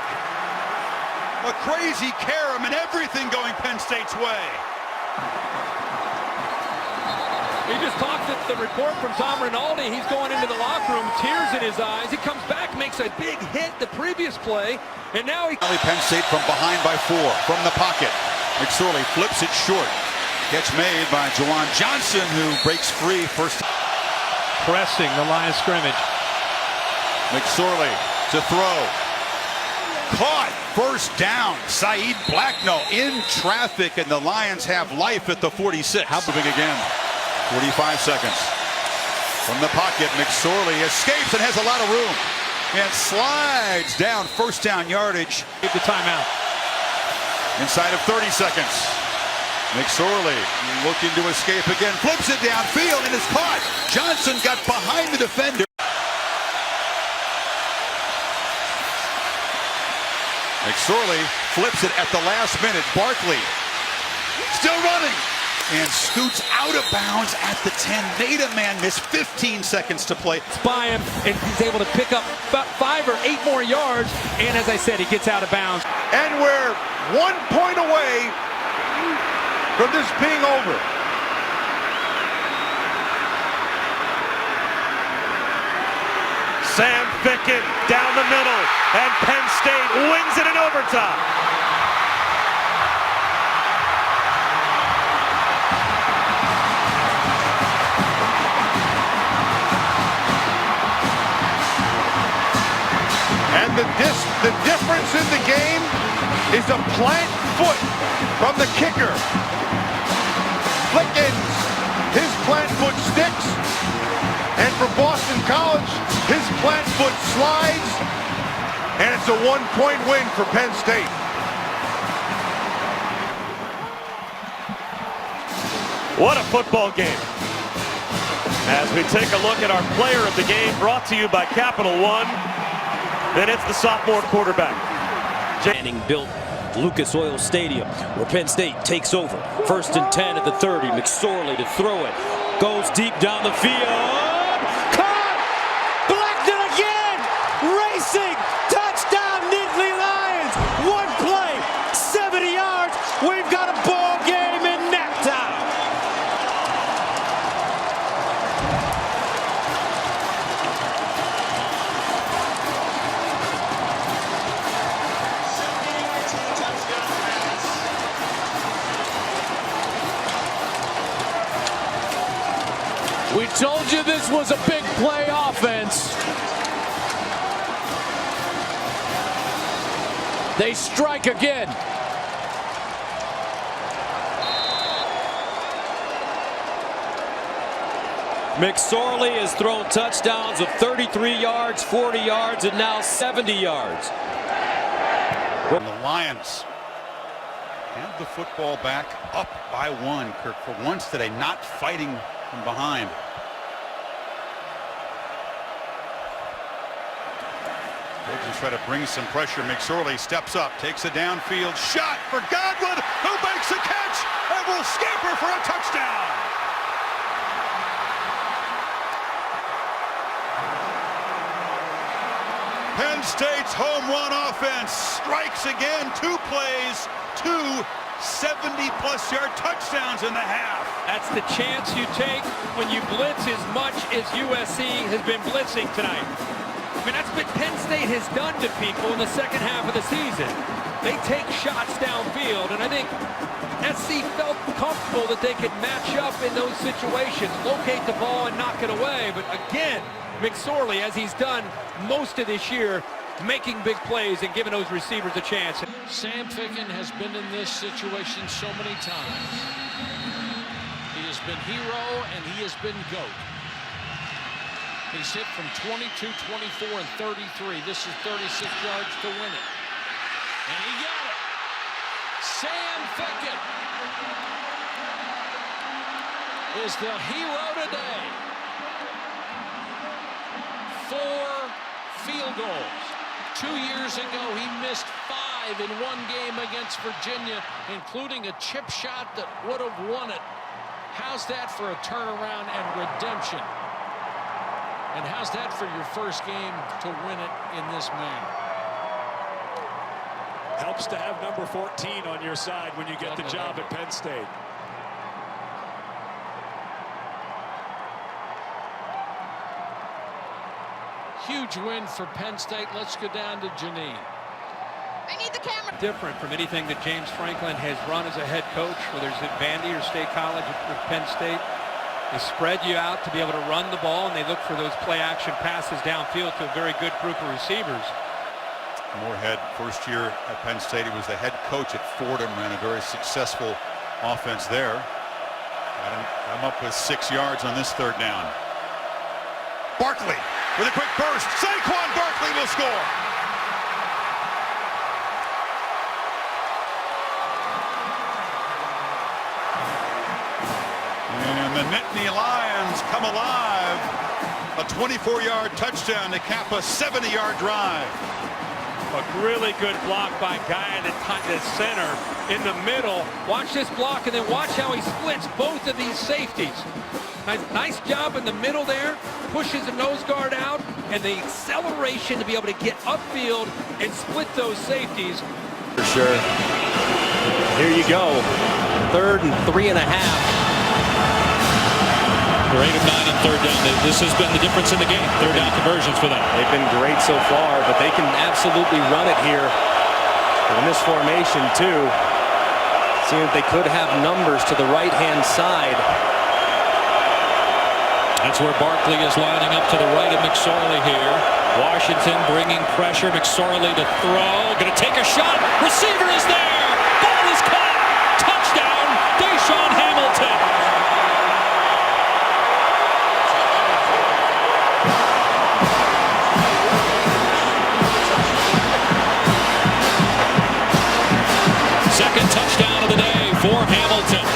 A crazy carom and everything going Penn State's way. He just talked at the report from Tom Rinaldi. He's going into the locker room, tears in his eyes. He comes back, makes a big hit the previous play, and now he... Penn State from behind by 4, from the pocket. McSorley flips it short. Catch made by Juwan Johnson, who breaks free first. Pressing the line of scrimmage. McSorley to throw. Caught. First down. Saeed Blacknell in traffic, and the Lions have life at the 46. Moving again. 45 seconds. From the pocket, McSorley escapes and has a lot of room. And slides down. First down yardage. Get the timeout. Inside of 30 seconds. McSorley looking to escape again. Flips it downfield and is caught. Johnson got behind the defender. McSorley flips it at the last minute. Barkley still running and scoots out of bounds at the 10. Made a man miss. 15 seconds to play. It's by him, and he's able to pick up about 5 or 8 more yards. And as I said, he gets out of bounds. And we're 1 point away from this being over. Sam Fickett down the middle, and Penn State wins it in overtime. And the difference in the game is a plant foot from the kicker. Flickens, his plant foot sticks. And for Boston College, his plant foot slides. And it's a 1-point win for Penn State. What a football game. As we take a look at our player of the game, brought to you by Capital One. Then it's the sophomore quarterback. Manning built Lucas Oil Stadium, where Penn State takes over. 1st and 10 at the 30. McSorley to throw it. Goes deep down the field. Caught! Blackton again! Racing! Touchdown, Nittany Lions! 1 play, 70 yards. We've got a ball game in nap time. We told you this was a big play offense. They strike again. McSorley has thrown touchdowns of 33 yards, 40 yards, and now 70 yards. And the Lions have the football back up by 1. Kirk, for once today, not fighting from behind. Trojans try to bring some pressure. McSorley steps up, takes a downfield shot for Godwin, who makes a catch and will scamper for a touchdown. Penn State's home run offense strikes again. 2 plays, 2 70-plus yard touchdowns in the half. That's the chance you take when you blitz as much as USC has been blitzing tonight. I mean, that's what Penn State has done to people in the second half of the season. They take shots downfield, and I think SC felt comfortable that they could match up in those situations, locate the ball and knock it away. But again, McSorley, as he's done most of this year, making big plays and giving those receivers a chance. Sam Ficken has been in this situation so many times. He has been hero and he has been GOAT. He's hit from 22, 24, and 33. This is 36 yards to win it. And he got it. Sam Ficken is the hero today. 4 field goals. 2 years ago, he missed 5 in one game against Virginia, including a chip shot that would have won it. How's that for a turnaround and redemption? And how's that for your first game to win it in this manner? Helps to have number 14 on your side when you get the job at Penn State. Huge win for Penn State. Let's go down to Janine. I need the camera. Different from anything that James Franklin has run as a head coach, whether it's at Vandy or State College or Penn State. They spread you out to be able to run the ball, and they look for those play-action passes downfield to a very good group of receivers. Moorhead, first year at Penn State, he was the head coach at Fordham, ran a very successful offense there. I'm up with 6 yards on this 3rd down. Barkley with a quick burst. Saquon Barkley will score. And the Nittany Lions come alive. A 24-yard touchdown to cap a 70-yard drive. A really good block by guy in the center in the middle. Watch this block and then watch how he splits both of these safeties. Nice job in the middle there. Pushes the nose guard out and the acceleration to be able to get upfield and split those safeties. For sure. Here you go. 3rd and 3.5. They're 8 of 9 on 3rd down. This has been the difference in the game. 3rd down conversions for them. They've been great so far, but they can absolutely run it here in this formation too. Seeing that they could have numbers to the right-hand side. That's where Barkley is lining up to the right of McSorley here. Washington bringing pressure. McSorley to throw. Going to take a shot. Receiver is there. Ball is caught. Touchdown, Deshaun Hamilton. Second touchdown of the day for Hamilton.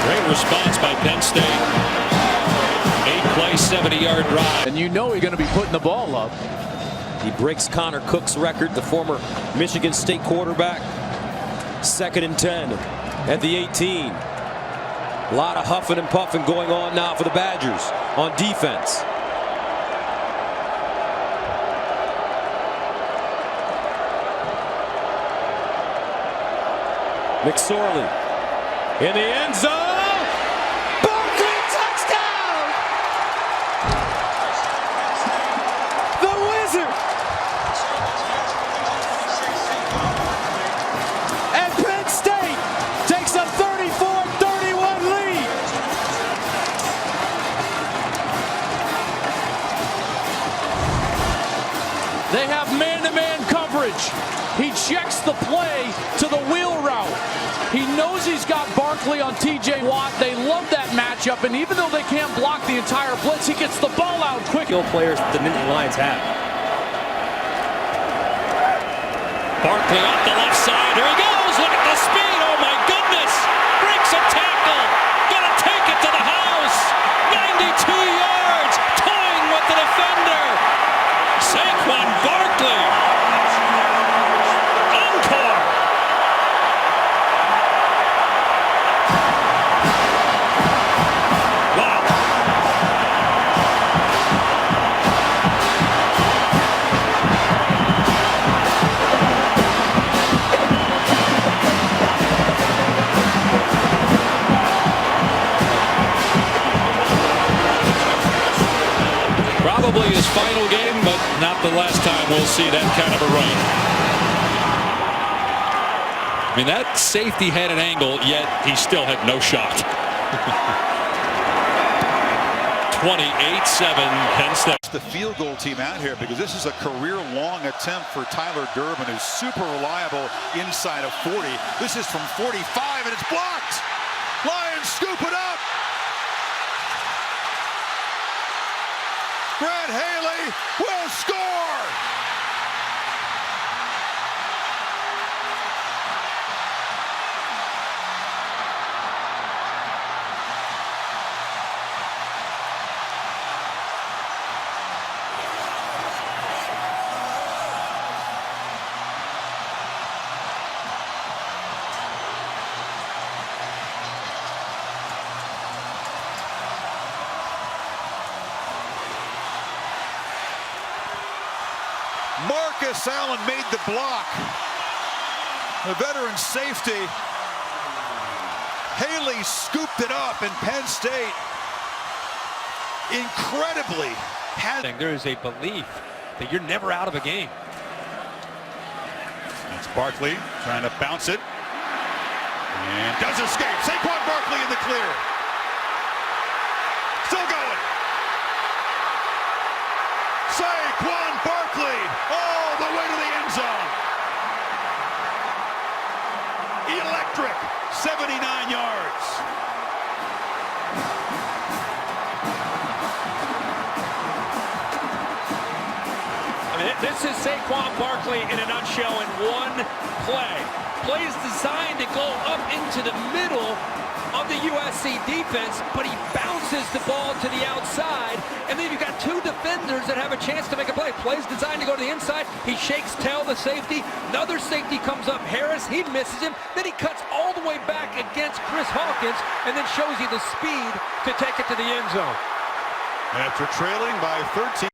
Great response by Penn State. 8-play, 70-yard drive. And you know he's going to be putting the ball up. He breaks Connor Cook's record, the former Michigan State quarterback. 2nd and 10 at the 18. A lot of huffing and puffing going on now for the Badgers on defense. McSorley in the end zone. Barkley, touchdown! The Wizard! And Penn State takes a 34-31 lead. They have man-to-man coverage. He checks the play to the wheel route. He knows he's got Barkley on T.J. Watt. They love that matchup, and even though they can't block the entire blitz, he gets the ball out quick. Players the Nittany Lions have. Barkley off the left side. Here he goes. Look at the speed. Oh, my goodness. Breaks a tackle. Gonna take it to the house. 92 yards. Toying with the defender. Saquon Barkley. Encore. Wow. Probably his final game, but not the last time we'll see that kind of a run. I mean, that safety had an angle, yet he still had no shot. 28-7 Penn State. The field goal team out here because this is a career-long attempt for Tyler Durbin, who's super reliable inside of 40. This is from 45, and it's blocked. Lions scoop it up. Brad Haley will score! Marcus Allen made the block. The veteran safety. Haley scooped it up, and Penn State incredibly had. There is a belief that you're never out of a game. It's Barkley trying to bounce it. And does escape. Saquon Barkley in the clear. Still going. Saquon Barkley all the way to the end zone. Electric, 79 yards. I mean, this is Saquon Barkley in a nutshell in one play. Play is designed to go up into the middle of the USC defense, but he bounces the ball to the outside, and then you've got two defenders that have a chance to make a play. Play's designed to go to the inside. He shakes tail the safety. Another safety comes up, Harris. He misses him. Then he cuts all the way back against Chris Hawkins, and then shows you the speed to take it to the end zone. After trailing by 13.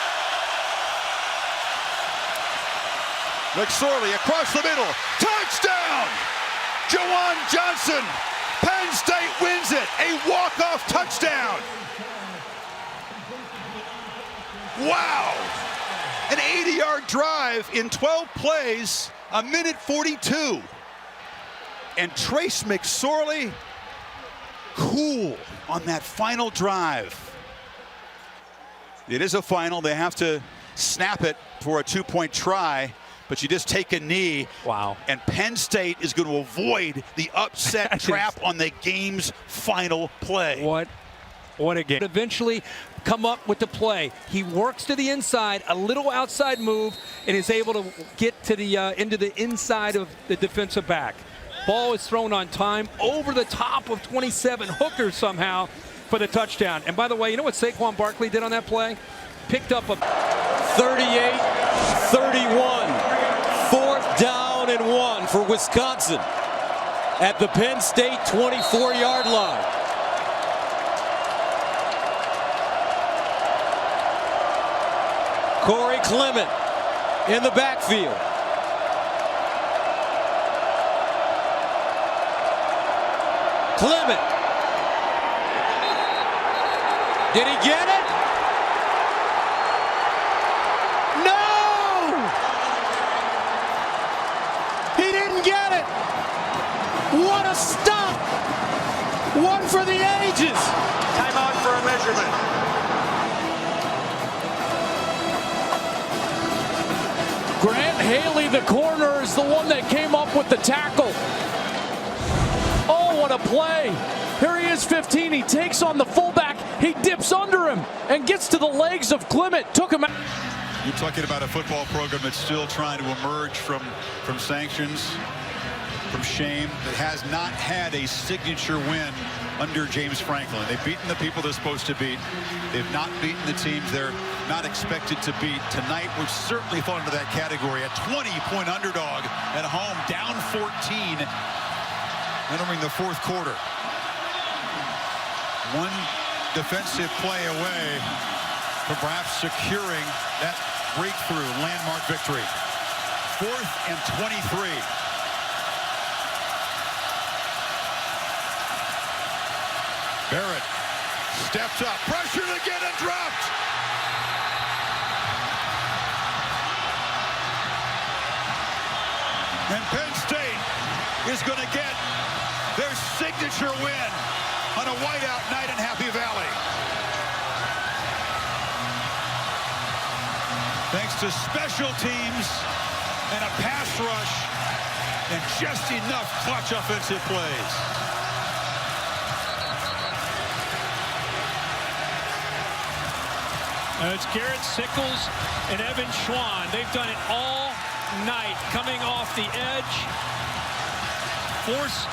McSorley across the middle. Touchdown! Jawan Johnson. Penn State wins it. A walk-off touchdown. Wow. An 80-yard drive in 12 plays, a minute 42. And Trace McSorley, cool on that final drive. It is a final. They have to snap it for a two-point try. But you just take a knee. Wow. And Penn State is going to avoid the upset trap on the game's final play. What a game. Eventually come up with the play. He works to the inside, a little outside move, and is able to get to the into the inside of the defensive back. Ball is thrown on time over the top of 27 Hooker somehow for the touchdown. And by the way, you know what Saquon Barkley did on that play? Picked up a 38-31. 4th down and 1 for Wisconsin at the Penn State 24-yard line. Corey Clement in the backfield. Clement. Did he get it? What a stop! One for the ages! Timeout for a measurement. Grant Haley, the corner, is the one that came up with the tackle. what a play. Here he is, 15. He takes on the fullback. He dips under him and gets to the legs of Clement. Took him out. You're talking about a football program that's still trying to emerge from sanctions, from shame, that has not had a signature win under James Franklin. They've beaten the people they're supposed to beat. They've not beaten the teams they're not expected to beat. Tonight would certainly fall into that category. A 20-point underdog at home, down 14, entering the fourth quarter. One defensive play away from perhaps securing that breakthrough landmark victory. 4th and 23. Barrett steps up, pressured again and dropped. And Penn State is going to get their signature win on a whiteout night in Happy Valley. Thanks to special teams and a pass rush and just enough clutch offensive plays. It's Garrett Sickles and Evan Schwan. They've done it all night, coming off the edge. Force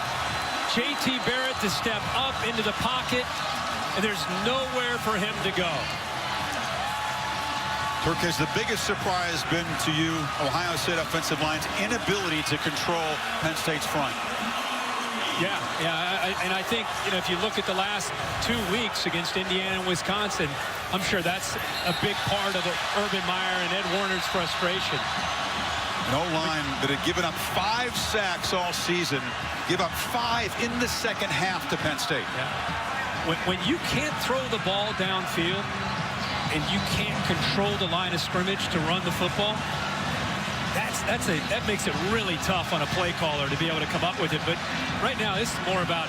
J.T. Barrett to step up into the pocket, and there's nowhere for him to go. Turk, has the biggest surprise been to you Ohio State offensive line's inability to control Penn State's front? Yeah, and I think, if you look at the last 2 weeks against Indiana and Wisconsin, I'm sure that's a big part of the Urban Meyer and Ed Warner's frustration. An O-line that had given up 5 sacks all season, give up 5 in the second half to Penn State. Yeah. When you can't throw the ball downfield and you can't control the line of scrimmage to run the football, that makes it really tough on a play caller to be able to come up with it. But right now, this is more about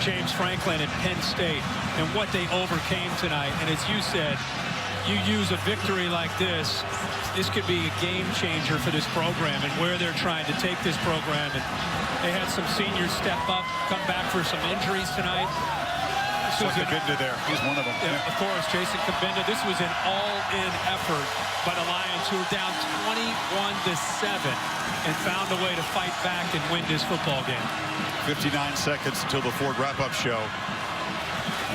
James Franklin and Penn State and what they overcame tonight. And as you said, you use a victory like this could be a game changer for this program and where they're trying to take this program. And they had some seniors step up, come back for some injuries tonight. Kabinda there, he's one of them. Yeah, of course, Jason Kabinda. This was an all-in effort by the Lions, who were down 21-7 and found a way to fight back and win this football game. 59 seconds until the Ford wrap-up show.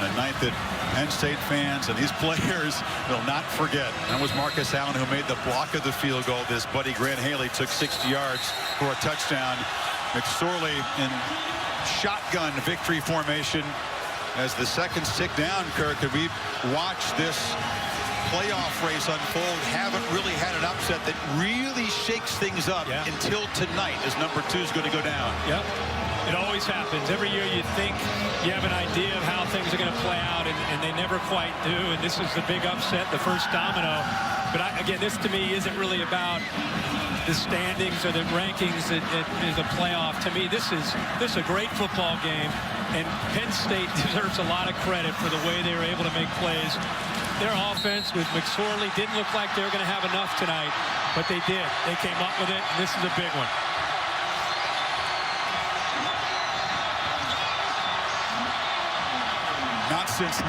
And a night that Penn State fans and these players will not forget. That was Marcus Allen who made the block of the field goal. This buddy Grant Haley took 60 yards for a touchdown. McSorley in shotgun victory formation. As the seconds tick down, Kirk, and we've watched this playoff race unfold, haven't really had an upset that really shakes things up until tonight, as number 2 is going to go down. Yep. It always happens. Every year you think you have an idea of how things are going to play out, and they never quite do. And this is the big upset, the first domino. But again, this to me isn't really about the standings or the rankings in the playoff. To me, this is a great football game, and Penn State deserves a lot of credit for the way they were able to make plays. Their offense with McSorley didn't look like they were going to have enough tonight, but they did. They came up with it, and this is a big one. Not since